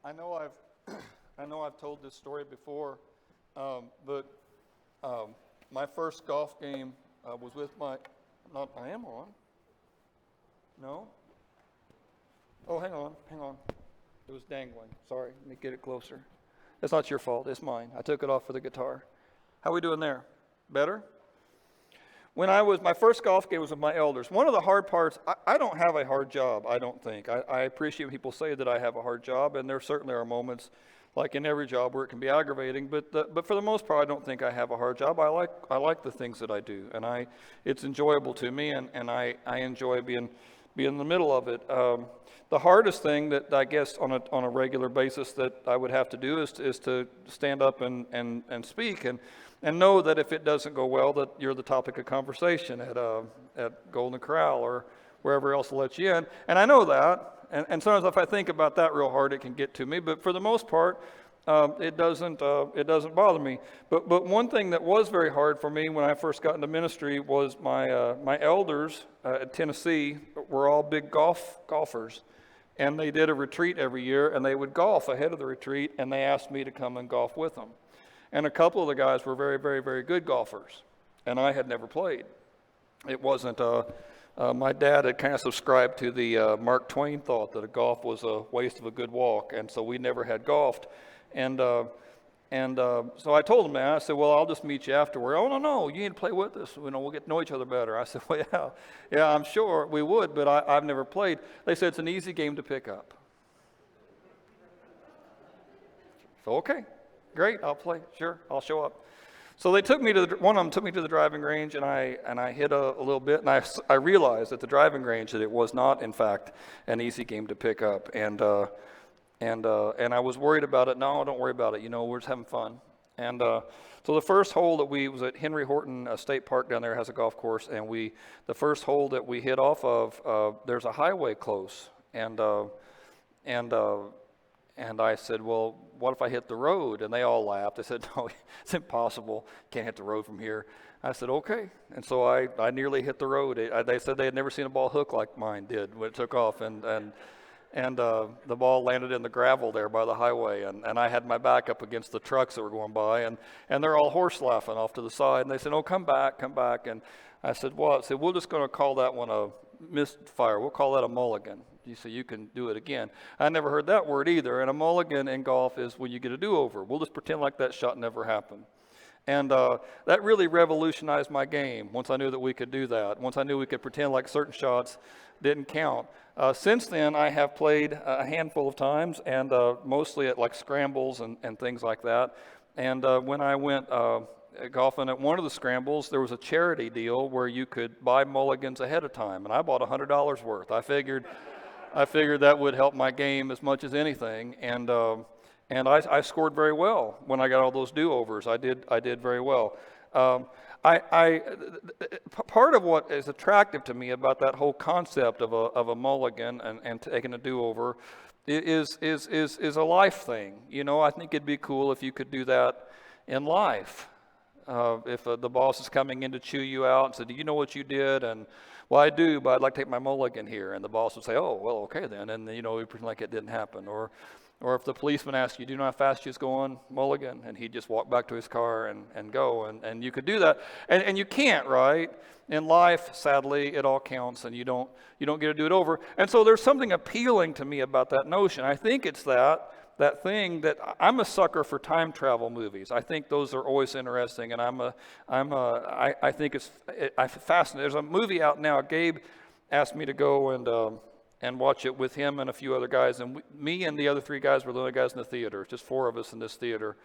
I know I know I've told this story before, but my first golf game was with my. Not I am on. No. Oh, hang on. It was dangling. Sorry, let me get it closer. It's not your fault. It's mine. I took it off for the guitar. How we doing there? Better? My first golf game was with my elders. One of the hard parts, I don't have a hard job, I don't think. I appreciate when people say that I have a hard job, and there certainly are moments, like in every job, where it can be aggravating. But for the most part, I don't think I have a hard job. I like the things that I do, and it's enjoyable to me, and I enjoy being in the middle of it. The hardest thing that I guess on a regular basis that I would have to do is to stand up and speak and know that if it doesn't go well, that you're the topic of conversation at Golden Corral or wherever else will let you in. And I know that, and sometimes if I think about that real hard, it can get to me. But for the most part, it doesn't bother me. But one thing that was very hard for me when I first got into ministry was my elders at Tennessee were all big golfers. And they did a retreat every year, and they would golf ahead of the retreat, and they asked me to come and golf with them. And a couple of the guys were very, very, very good golfers, and I had never played. It wasn't, my dad had kind of subscribed to the Mark Twain thought that a golf was a waste of a good walk, and so we never had golfed. And so I told him that. I said, well, I'll just meet you afterward. Oh, no, you need to play with us. We'll get to know each other better. I said, well, yeah, I'm sure we would, but I've never played. They said it's an easy game to pick up. So, okay, great, I'll play. Sure, I'll show up. So they took me one of them took me to the driving range, and I hit a little bit, and I realized at the driving range that it was not, in fact, an easy game to pick up. And I was worried about it. No, don't worry about it. We're just having fun. And so the first hole that was at Henry Horton State Park down there, has a golf course, and the first hole that we hit off of, there's a highway close, and I said, well, what if I hit the road? And they all laughed. They said, no, it's impossible. Can't hit the road from here. I said, okay. And so I nearly hit the road. They said they had never seen a ball hook like mine did when it took off, and the ball landed in the gravel there by the highway, and I had my back up against the trucks that were going by, and they're all horse laughing off to the side, and they said, oh, come back, and I said, what? I said, we're just going to call that one a misfire. We'll call that a mulligan. You say you can do it again. I never heard that word either, and a mulligan in golf is when you get a do-over. We'll just pretend like that shot never happened. And that really revolutionized my game once I knew that we could do that. Once I knew we could pretend like certain shots didn't count. Since then, I have played a handful of times, and mostly at like scrambles and things like that. And when I went golfing at one of the scrambles, there was a charity deal where you could buy mulligans ahead of time, and I bought $100 worth. I figured that would help my game as much as anything, and I scored very well when I got all those do-overs. I did very well. Part of what is attractive to me about that whole concept of a mulligan and taking a do-over is a life thing. I think it'd be cool if you could do that in life. If the boss is coming in to chew you out and say, do you know what you did? And, well, I do, but I'd like to take my mulligan here. And the boss would say, oh, well, okay then. And, we pretend like it didn't happen. Or if the policeman asked you, do you know how fast you're going? Mulligan. And he'd just walk back to his car and go. And you could do that. And you can't, right? In life, sadly, it all counts, and you don't get to do it over. And so there's something appealing to me about that notion. I think it's that thing that I'm a sucker for time travel movies. I think those are always interesting, and I think it's fascinating. There's a movie out now. Gabe asked me to go and watch it with him and a few other guys, and me and the other three guys were the only guys in the theater. It's just four of us in this theater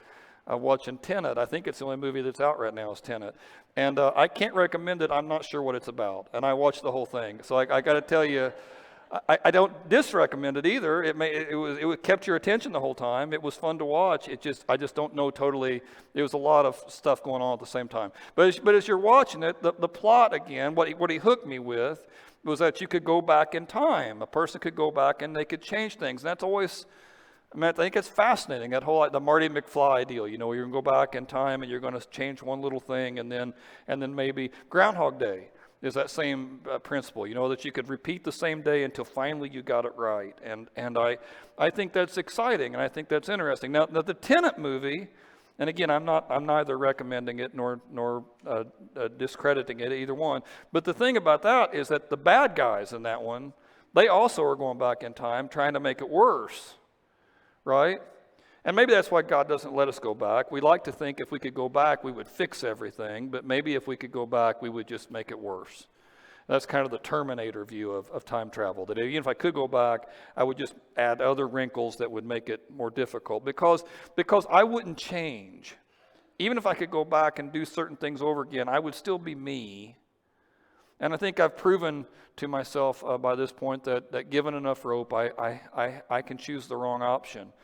watching Tenet. I think it's the only movie that's out right now is Tenet, and I can't recommend it. I'm not sure what it's about, and I watched the whole thing. So I got to tell you, I don't disrecommend it either. It kept your attention the whole time. It was fun to watch. I just don't know totally. There was a lot of stuff going on at the same time. But as you're watching it, the plot again, what he hooked me with was that you could go back in time. A person could go back and they could change things. And that's always, I think it's fascinating, that whole, the Marty McFly deal. You're going to go back in time and you're going to change one little thing, and then maybe Groundhog Day. is that same principle, that you could repeat the same day until finally you got it right. And I think that's exciting, and I think that's interesting. Now the Tenet movie, and again, I'm neither recommending it nor discrediting it, either one. But the thing about that is that the bad guys in that one, they also are going back in time trying to make it worse, right? And maybe that's why God doesn't let us go back. We like to think if we could go back, we would fix everything. But maybe if we could go back, we would just make it worse. That's kind of the Terminator view of time travel. That even if I could go back, I would just add other wrinkles that would make it more difficult. Because I wouldn't change. Even if I could go back and do certain things over again, I would still be me. And I think I've proven to myself by this point that given enough rope, I can choose the wrong option.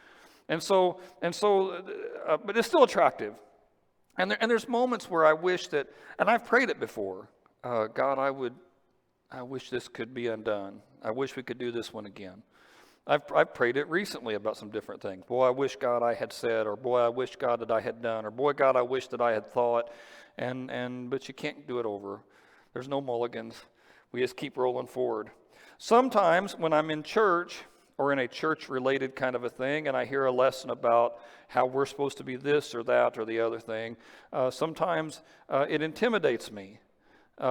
But it's still attractive. And there's moments where I wish that, and I've prayed it before, God, I wish this could be undone. I wish we could do this one again. I've prayed it recently about some different things. Boy, I wish God I had said, or boy, I wish God that I had done, or boy, God, I wish that I had thought. But you can't do it over. There's no mulligans. We just keep rolling forward. Sometimes when I'm in church, or in a church-related kind of a thing, and I hear a lesson about how we're supposed to be this or that or the other thing, sometimes it intimidates me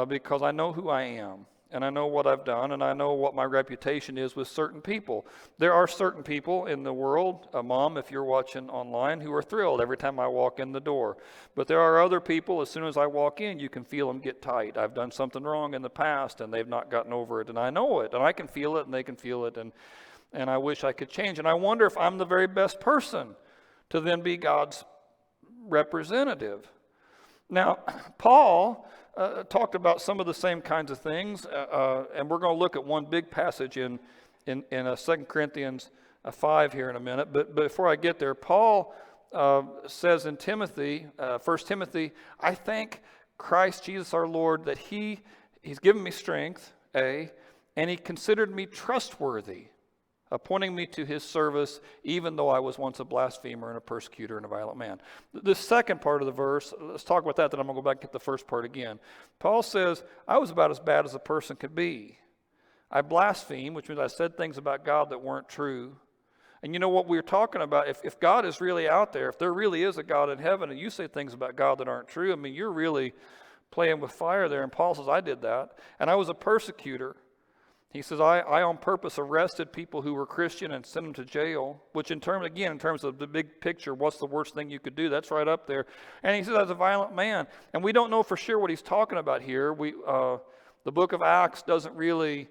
because I know who I am, and I know what I've done, and I know what my reputation is with certain people. There are certain people in the world, Mom, if you're watching online, who are thrilled every time I walk in the door. But there are other people, as soon as I walk in, you can feel them get tight. I've done something wrong in the past, and they've not gotten over it, and I know it, and I can feel it, and they can feel it, and I wish I could change. And I wonder if I'm the very best person to then be God's representative. Now, Paul talked about some of the same kinds of things, and we're going to look at one big passage in 2 Corinthians 5 here in a minute. But before I get there, Paul says in 1 Timothy, I thank Christ Jesus our Lord that he's given me strength, and he considered me trustworthy, appointing me to his service, even though I was once a blasphemer and a persecutor and a violent man. The second part of the verse, let's talk about that, then I'm going to go back and get the first part again. Paul says, I was about as bad as a person could be. I blasphemed, which means I said things about God that weren't true. And you know what we were talking about, if God is really out there, if there really is a God in heaven, and you say things about God that aren't true, I mean, you're really playing with fire there. And Paul says, I did that. And I was a persecutor. He says, I on purpose arrested people who were Christian and sent them to jail, which in terms of the big picture, what's the worst thing you could do? That's right up there. And he says, I was a violent man. And we don't know for sure what he's talking about here. The book of Acts doesn't really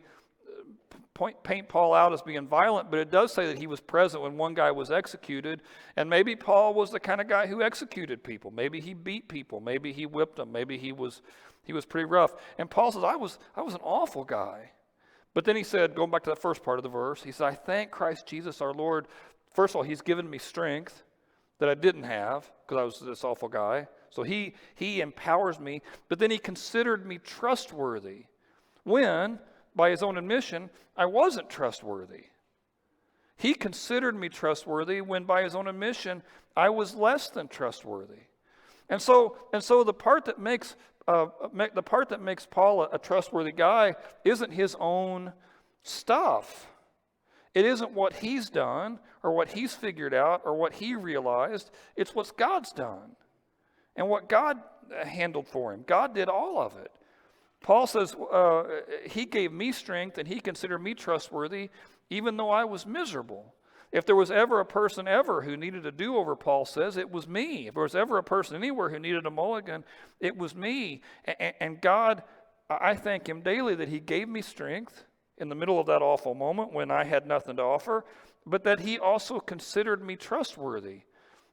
paint Paul out as being violent, but it does say that he was present when one guy was executed. And maybe Paul was the kind of guy who executed people. Maybe he beat people. Maybe he whipped them. Maybe he was pretty rough. And Paul says, I was an awful guy. But then he said, going back to that first part of the verse, he said, I thank Christ Jesus our Lord. First of all, he's given me strength that I didn't have because I was this awful guy. So he empowers me. But then he considered me trustworthy when, by his own admission, I wasn't trustworthy. He considered me trustworthy when, by his own admission, I was less than trustworthy. And so the part that makes Paul a trustworthy guy isn't his own stuff. It isn't what he's done or what he's figured out or what he realized. It's what God's done and what God handled for him. God did all of it. Paul says he gave me strength and he considered me trustworthy even though I was miserable. If there was ever a person who needed a do-over, Paul says, it was me. If there was ever a person anywhere who needed a mulligan, it was me. And God, I thank him daily that he gave me strength in the middle of that awful moment when I had nothing to offer, but that he also considered me trustworthy.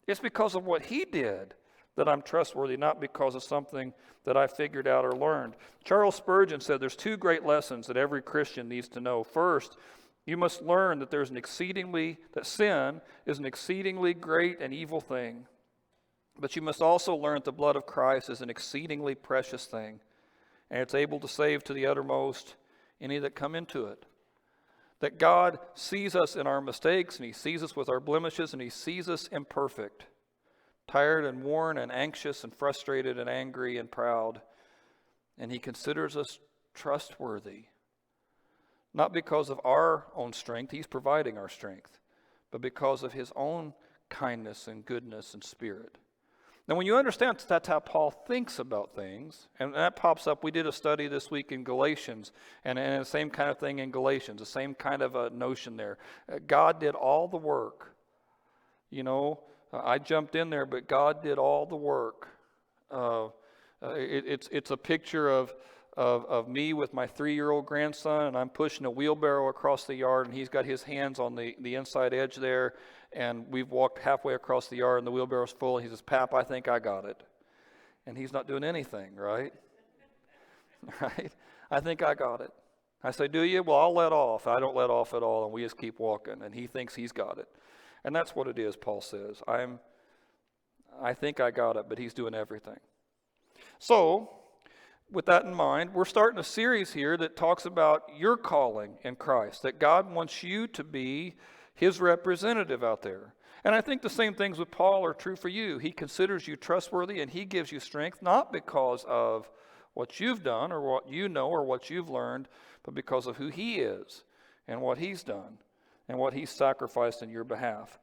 It's because of what he did that I'm trustworthy, not because of something that I figured out or learned. Charles Spurgeon said there's two great lessons that every Christian needs to know. First, you must learn that that sin is an exceedingly great and evil thing. But you must also learn that the blood of Christ is an exceedingly precious thing, and it's able to save to the uttermost any that come into it. That God sees us in our mistakes, and he sees us with our blemishes, and he sees us imperfect, tired and worn and anxious and frustrated and angry and proud. And he considers us trustworthy. Not because of our own strength, he's providing our strength, but because of his own kindness and goodness and spirit. Now, when you understand that's how Paul thinks about things, and that pops up, we did a study this week in Galatians, and the same kind of thing in Galatians, the same kind of a notion there. God did all the work. I jumped in there, but God did all the work. It's a picture of me with my 3-year-old grandson, and I'm pushing a wheelbarrow across the yard, and he's got his hands on the inside edge there, and we've walked halfway across the yard, and the wheelbarrow's full, and he says, "Pap, I think I got it." And he's not doing anything, right? Right? "I think I got it." I say, "Do you?" "Well, I'll let off." I don't let off at all, and we just keep walking, and he thinks he's got it. And that's what it is, Paul says. I think I got it, but he's doing everything. So, with that in mind, we're starting a series here that talks about your calling in Christ, that God wants you to be his representative out there. And I think the same things with Paul are true for you. He considers you trustworthy, and he gives you strength, not because of what you've done or what you know or what you've learned, but because of who he is and what he's done and what he's sacrificed in your behalf.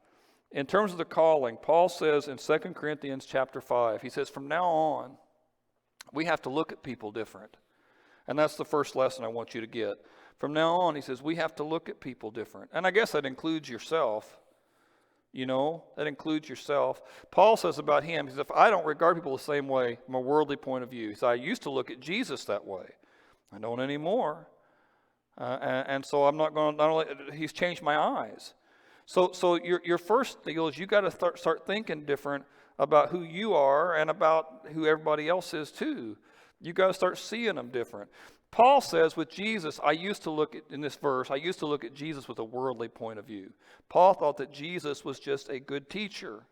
In terms of the calling, Paul says in 2 Corinthians chapter 5, he says, from now on, we have to look at people different. And that's the first lesson I want you to get. From now on, he says, we have to look at people different. And I guess that includes yourself. That includes yourself. Paul says about him, he says, if I don't regard people the same way from a worldly point of view, he says, I used to look at Jesus that way. I don't anymore. And so I'm not going to, not only, he's changed my eyes. So your first deal is you got to start thinking different about who you are and about who everybody else is too. You got to start seeing them different. Paul says with Jesus, I used to look at Jesus with a worldly point of view. Paul thought that Jesus was just a good teacher.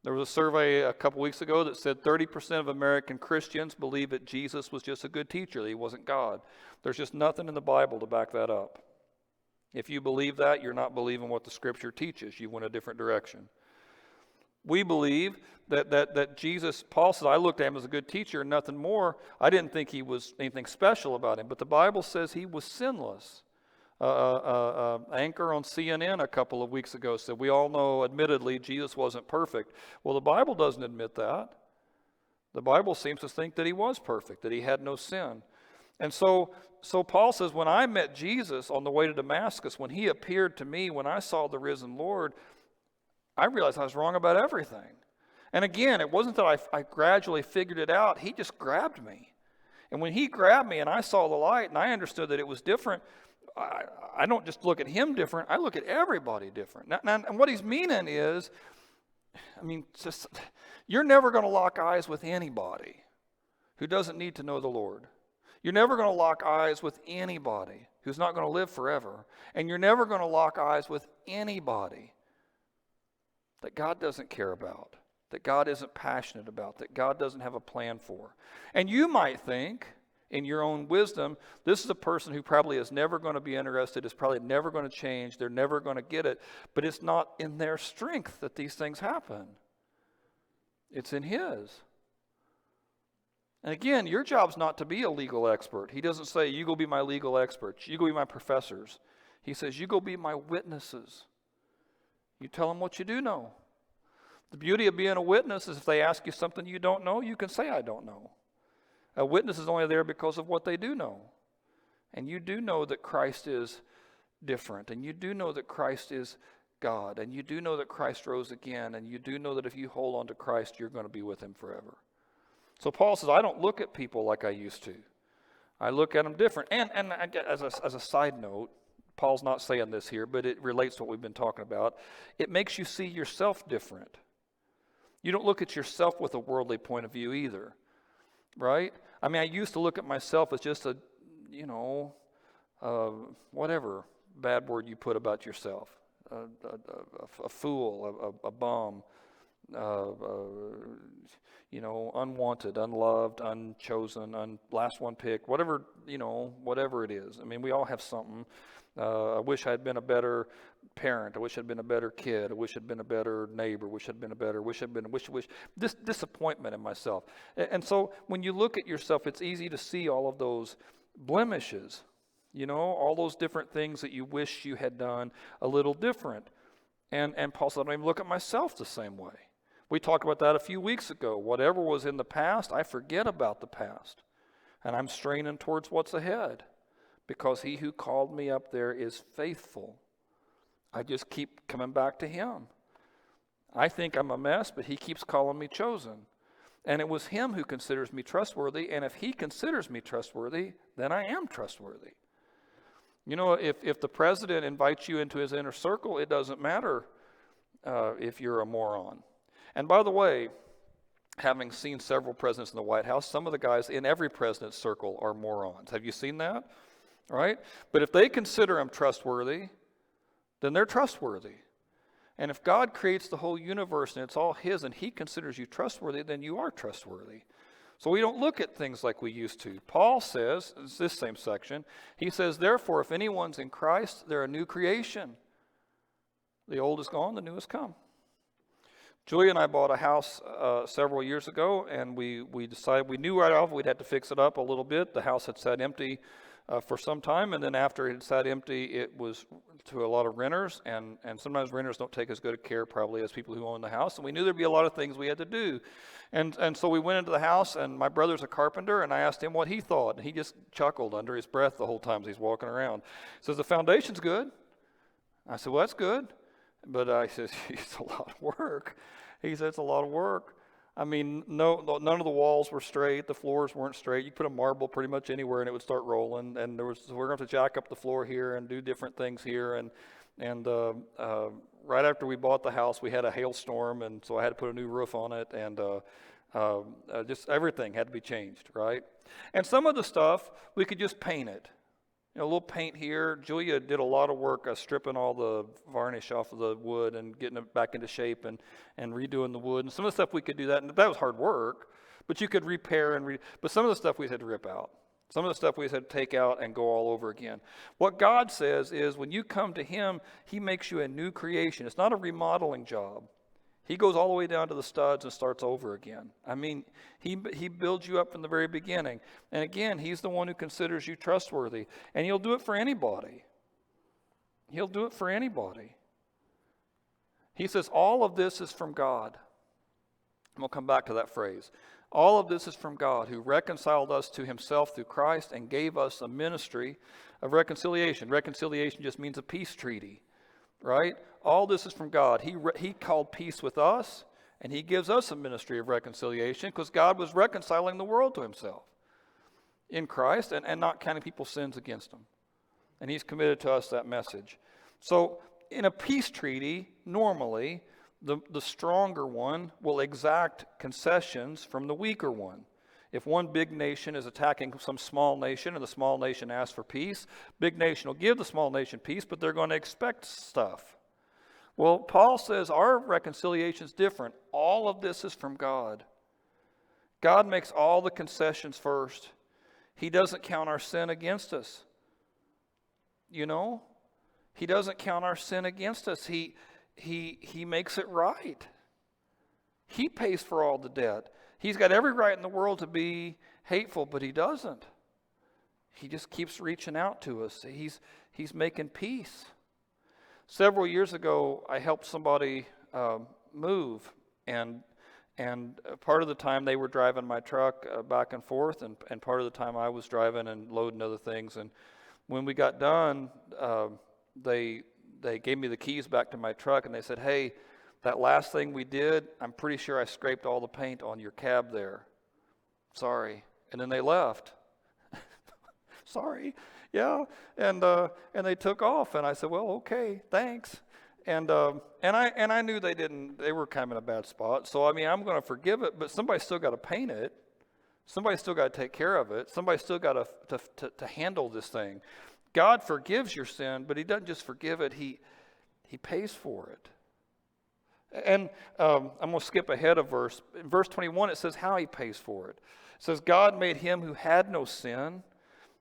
There was a survey a couple weeks ago that said 30% of American Christians believe that Jesus was just a good teacher, that he wasn't God. There's just nothing in the Bible to back that up. If you believe that, you're not believing what the Scripture teaches. You went a different direction. We believe that Jesus, Paul said, I looked at him as a good teacher and nothing more. I didn't think he was anything special about him, but the Bible says he was sinless. Anchor on CNN a couple of weeks ago said, we all know, admittedly, Jesus wasn't perfect. Well, the Bible doesn't admit that. The Bible seems to think that he was perfect, that he had no sin. And so Paul says, when I met Jesus on the way to Damascus, when he appeared to me, when I saw the risen Lord, I realized I was wrong about everything. And again, it wasn't that I gradually figured it out. He just grabbed me. And when he grabbed me and I saw the light and I understood that it was different, I don't just look at him different, I look at everybody different. Now, and what he's meaning is, you're never going to lock eyes with anybody who doesn't need to know the Lord. You're never going to lock eyes with anybody who's not going to live forever. And you're never going to lock eyes with anybody that God doesn't care about, that God isn't passionate about, that God doesn't have a plan for. And you might think, in your own wisdom, this is a person who probably is never going to be interested, is probably never going to change, they're never going to get it, but it's not in their strength that these things happen. It's in his. And again, your job's not to be a legal expert. He doesn't say, you go be my legal experts, you go be my professors. He says, you go be my witnesses. You tell them what you do know. The beauty of being a witness is if they ask you something you don't know, you can say, I don't know. A witness is only there because of what they do know. And you do know that Christ is different. And you do know that Christ is God. And you do know that Christ rose again. And you do know that if you hold on to Christ, you're going to be with him forever. So Paul says, I don't look at people like I used to. I look at them different. And as a side note, Paul's not saying this here, but it relates to what we've been talking about. It makes you see yourself different. You don't look at yourself with a worldly point of view either, right? I used to look at myself as just a, whatever bad word you put about yourself, a fool, a bum, unwanted, unloved, unchosen, last one picked, whatever it is. We all have something. I wish I had been a better parent. I wish I'd been a better kid. I wish I'd been a better neighbor. Wish. This disappointment in myself. And so when you look at yourself, it's easy to see all of those blemishes, all those different things that you wish you had done a little different. And Paul said, I don't even look at myself the same way. We talked about that a few weeks ago. Whatever was in the past, I forget about the past. And I'm straining towards what's ahead, because he who called me up there is faithful. I just keep coming back to him. I think I'm a mess, but he keeps calling me chosen. And it was him who considers me trustworthy. And if he considers me trustworthy, then I am trustworthy. If the president invites you into his inner circle, it doesn't matter if you're a moron. And by the way, having seen several presidents in the White House, some of the guys in every president's circle are morons. Have you seen that? Right? But if they consider him trustworthy, then they're trustworthy. And if God creates the whole universe and it's all his and he considers you trustworthy, then you are trustworthy. So we don't look at things like we used to. Paul says, it's this same section, he says, therefore, if anyone's in Christ, they're a new creation. The old is gone, the new has come. Julia and I bought a house several years ago, and we decided, we knew right off we'd have to fix it up a little bit. The house had sat empty for some time, and then after it had sat empty, it was to a lot of renters, and sometimes renters don't take as good a care probably as people who own the house, and we knew there'd be a lot of things we had to do. And so we went into the house, and my brother's a carpenter, and I asked him what he thought, and he just chuckled under his breath the whole time as he's walking around. He says, the foundation's good. I said, well, that's good. But I said, it's a lot of work. He said, it's a lot of work. I mean, none of the walls were straight. The floors weren't straight. You put a marble pretty much anywhere and it would start rolling. And we're going to have to jack up the floor here and do different things here. And right after we bought the house, we had a hailstorm, and so I had to put a new roof on it. And just everything had to be changed, right? And some of the stuff, we could just paint it. A little paint here. Julia did a lot of work stripping all the varnish off of the wood and getting it back into shape and redoing the wood. And some of the stuff we could do that, and that was hard work, but you could repair but some of the stuff we had to rip out. Some of the stuff we had to take out and go all over again. What God says is when you come to him, he makes you a new creation. It's not a remodeling job. He goes all the way down to the studs and starts over again. I mean, he builds you up from the very beginning. And again, he's the one who considers you trustworthy. And he'll do it for anybody. He'll do it for anybody. He says, all of this is from God. And we'll come back to that phrase. All of this is from God, who reconciled us to himself through Christ and gave us a ministry of reconciliation. Reconciliation just means a peace treaty, right? All this is from God. He called peace with us, and he gives us a ministry of reconciliation because God was reconciling the world to himself in Christ and not counting people's sins against them. And he's committed to us that message. So in a peace treaty, normally, the stronger one will exact concessions from the weaker one. If one big nation is attacking some small nation and the small nation asks for peace, big nation will give the small nation peace, but they're going to expect stuff. Well, Paul says our reconciliation is different. All of this is from God. God makes all the concessions first. He doesn't count our sin against us. You know? He doesn't count our sin against us. He makes it right. He pays for all the debt. He's got every right in the world to be hateful, but he doesn't. He just keeps reaching out to us. He's making peace. Several years ago, I helped somebody move, and part of the time they were driving my truck back and forth, and part of the time I was driving and loading other things. And when we got done, they gave me the keys back to my truck, and they said, "Hey, that last thing we did, I'm pretty sure I scraped all the paint on your cab there. Sorry." And then they left. Sorry. Yeah. And they took off, and I said, "Well, okay, thanks." And I knew they were kind of in a bad spot. So I mean, I'm going to forgive it, but somebody's still got to paint it. Somebody's still got to take care of it. Somebody's still got to handle this thing. God forgives your sin, but he doesn't just forgive it, he pays for it. And I'm going to skip ahead a verse. In verse 21, it says how he pays for it. It says, God made him who had no sin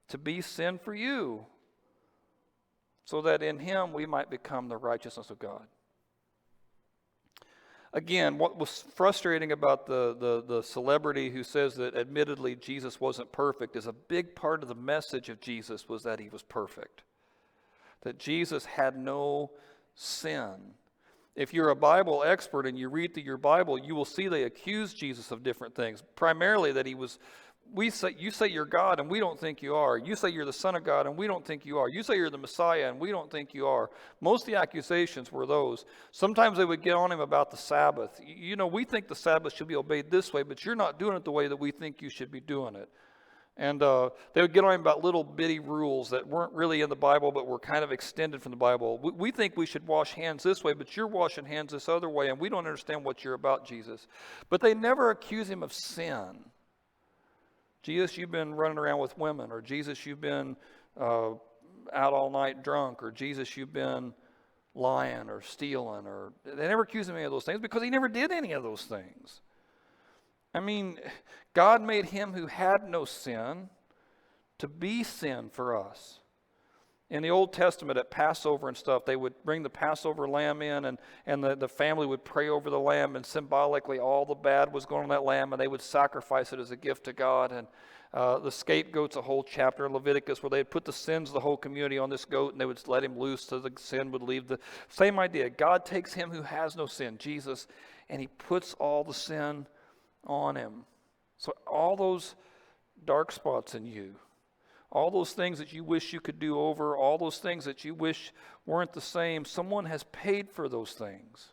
to be sin for you, so that in him we might become the righteousness of God. Again, what was frustrating about the celebrity who says that admittedly Jesus wasn't perfect is a big part of the message of Jesus was that he was perfect. That Jesus had no sin. If you're a Bible expert and you read through your Bible, you will see they accuse Jesus of different things. Primarily that he was, you say you're God and we don't think you are. You say you're the Son of God and we don't think you are. You say you're the Messiah and we don't think you are. Most of the accusations were those. Sometimes they would get on him about the Sabbath. You know, we think the Sabbath should be obeyed this way, but you're not doing it the way that we think you should be doing it. And they would get on him about little bitty rules that weren't really in the Bible, but were kind of extended from the Bible. We think we should wash hands this way, but you're washing hands this other way, and we don't understand what you're about, Jesus. But they never accuse him of sin. Jesus, you've been running around with women, or Jesus, you've been out all night drunk, or Jesus, you've been lying or stealing, or they never accuse him of any of those things because he never did any of those things. I mean, God made him who had no sin to be sin for us. In the Old Testament at Passover and stuff, they would bring the Passover lamb in and the family would pray over the lamb, and symbolically all the bad was going on that lamb, and they would sacrifice it as a gift to God. And the scapegoat's a whole chapter in Leviticus where they'd put the sins of the whole community on this goat and they would let him loose so the sin would leave. The same idea. God takes him who has no sin, Jesus, and he puts all the sin on him. So all those dark spots in you, all those things that you wish you could do over, all those things that you wish weren't the same, someone has paid for those things.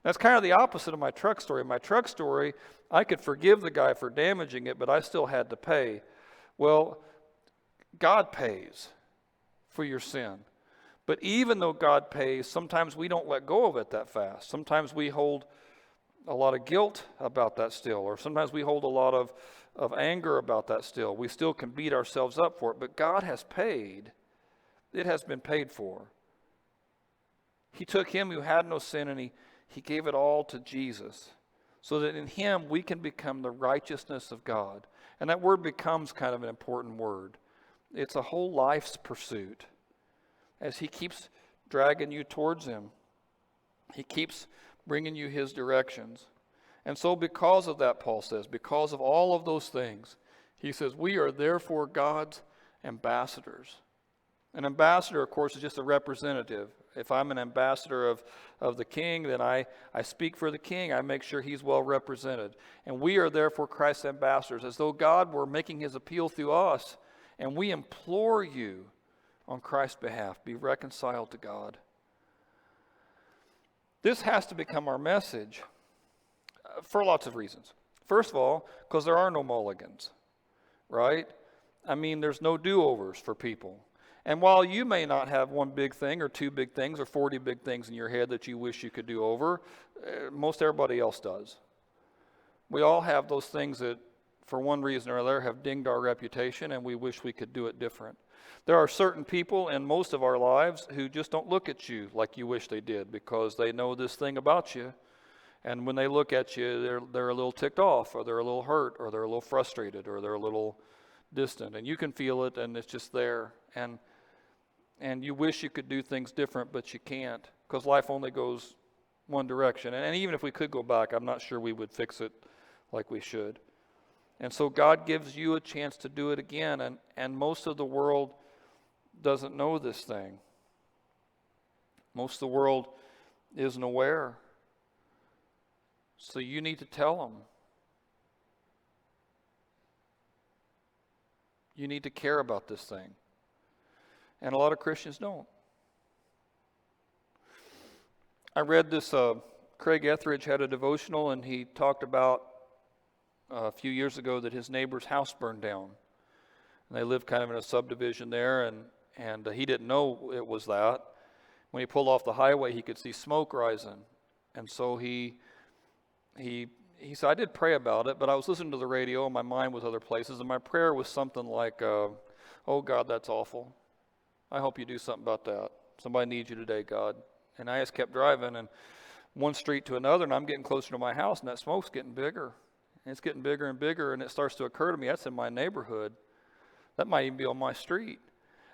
That's kind of the opposite of my truck story. My truck story, I could forgive the guy for damaging it, but I still had to pay. Well, God pays for your sin. But even though God pays, sometimes we don't let go of it that fast. Sometimes we hold a lot of guilt about that still, or sometimes we hold a lot of anger about that still. We still can beat ourselves up for it, but God has paid. It has been paid for. He took him who had no sin and he gave it all to Jesus so that in him we can become the righteousness of God. And that word becomes kind of an important word. It's a whole life's pursuit. As he keeps dragging you towards him, he keeps bringing you his directions. And so because of that, Paul says, because of all of those things, he says, we are therefore God's ambassadors. An ambassador, of course, is just a representative. If I'm an ambassador of the king, then I speak for the king. I make sure he's well represented. And we are therefore Christ's ambassadors, as though God were making his appeal through us. And we implore you on Christ's behalf, be reconciled to God. This has to become our message for lots of reasons. First of all, because there are no mulligans, right? I mean, there's no do-overs for people. And while you may not have one big thing or two big things or 40 big things in your head that you wish you could do over, most everybody else does. We all have those things that, for one reason or another, have dinged our reputation, and we wish we could do it different. There are certain people in most of our lives who just don't look at you like you wish they did because they know this thing about you. And when they look at you, they're a little ticked off, or they're a little hurt, or they're a little frustrated, or they're a little distant. And you can feel it, and it's just there. And you wish you could do things different, but you can't because life only goes one direction. And even if we could go back, I'm not sure we would fix it like we should. And so God gives you a chance to do it again, and most of the world doesn't know this thing. Most of the world isn't aware. So you need to tell them. You need to care about this thing. And a lot of Christians don't. I read this, Craig Etheridge had a devotional, and he talked about a few years ago that his neighbor's house burned down. And they lived kind of in a subdivision there, and he didn't know it was that. When he pulled off the highway, he could see smoke rising. And so he said, I did pray about it, but I was listening to the radio, and my mind was other places, and my prayer was something like, oh God, that's awful. I hope you do something about that. Somebody needs you today, God. And I just kept driving, and one street to another, and I'm getting closer to my house, and that smoke's getting bigger. And it's getting bigger and bigger, and it starts to occur to me, that's in my neighborhood. That might even be on my street.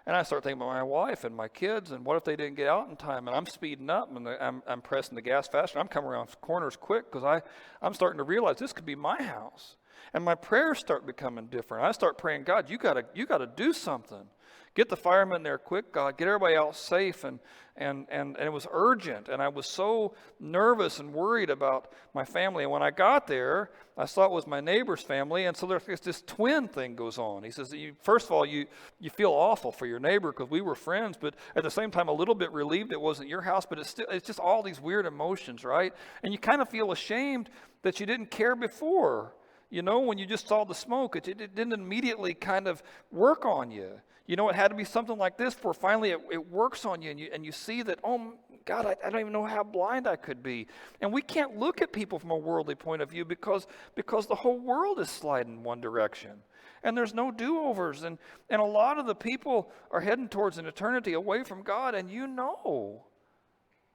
And I start thinking about my wife and my kids, and what if they didn't get out in time? And I'm speeding up, and I'm pressing the gas faster. I'm coming around corners quick because I'm starting to realize this could be my house. And my prayers start becoming different. I start praying, God, you gotta do something. Get the firemen there quick, God. Get everybody out safe. And it was urgent. And I was so nervous and worried about my family. And when I got there, I saw it was my neighbor's family. And so there's this twin thing goes on. He says, first of all, you feel awful for your neighbor because we were friends, but at the same time, a little bit relieved it wasn't your house. But it's just all these weird emotions, right? And you kind of feel ashamed that you didn't care before. When you just saw the smoke, it didn't immediately kind of work on you. It had to be something like this where finally it works on you, and you see that, oh, God, I don't even know how blind I could be. And we can't look at people from a worldly point of view because the whole world is sliding one direction. And there's no do-overs. And a lot of the people are heading towards an eternity away from God, and you know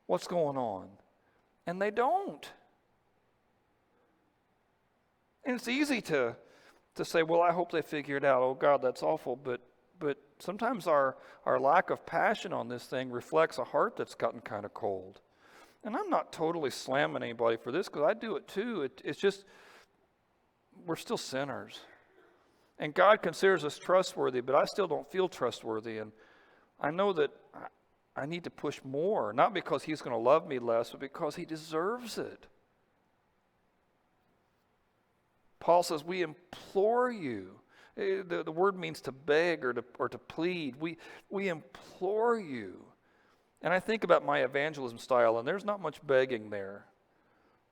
what's going on. And they don't. And it's easy to say, well, I hope they figure it out. Oh, God, that's awful. But sometimes our lack of passion on this thing reflects a heart that's gotten kind of cold. And I'm not totally slamming anybody for this because I do it too. It's just, we're still sinners. And God considers us trustworthy, but I still don't feel trustworthy. And I know that I need to push more, not because He's going to love me less, but because He deserves it. Paul says, we implore you. The word means to beg or to plead. We implore you. And I think about my evangelism style, and there's not much begging there.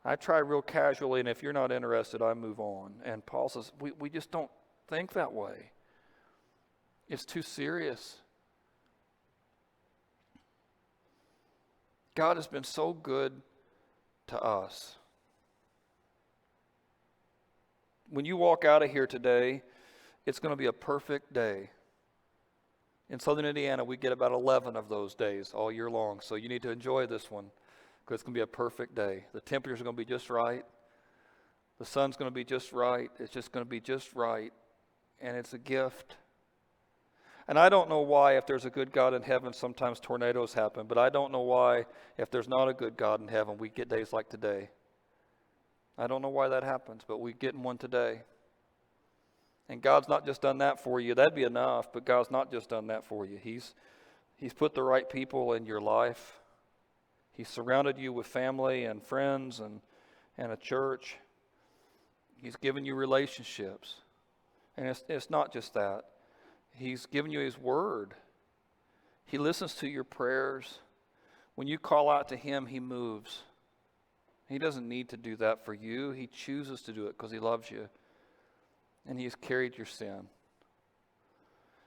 I try real casually, and if you're not interested, I move on. And Paul says, we just don't think that way. It's too serious. God has been so good to us. When you walk out of here today, it's going to be a perfect day. In southern Indiana, we get about 11 of those days all year long. So you need to enjoy this one because it's going to be a perfect day. The temperatures are going to be just right. The sun's going to be just right. It's just going to be just right. And it's a gift. And I don't know why, if there's a good God in heaven, sometimes tornadoes happen. But I don't know why, if there's not a good God in heaven, we get days like today. I don't know why that happens, but we're getting one today. And God's not just done that for you. That'd be enough, but God's not just done that for you. He's put the right people in your life. He's surrounded you with family and friends and a church. He's given you relationships. And it's not just that. He's given you His Word. He listens to your prayers. When you call out to Him, He moves. He doesn't need to do that for you. He chooses to do it because He loves you. And He has carried your sin.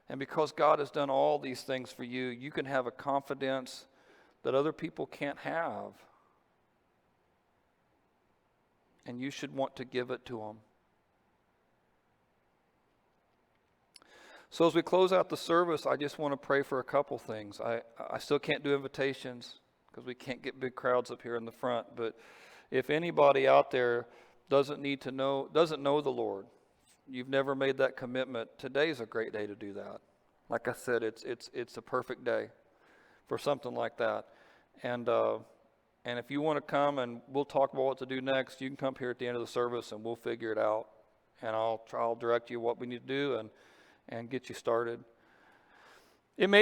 And because God has done all these things for you, you can have a confidence that other people can't have. And you should want to give it to them. So as we close out the service, I just want to pray for a couple things. I still can't do invitations because we can't get big crowds up here in the front. But if anybody out there doesn't know the Lord, you've never made that commitment, today's a great day to do that. Like I said, it's a perfect day for something like that. And if you want to come and we'll talk about what to do next, you can come here at the end of the service and we'll figure it out. And I'll direct you what we need to do and get you started. It may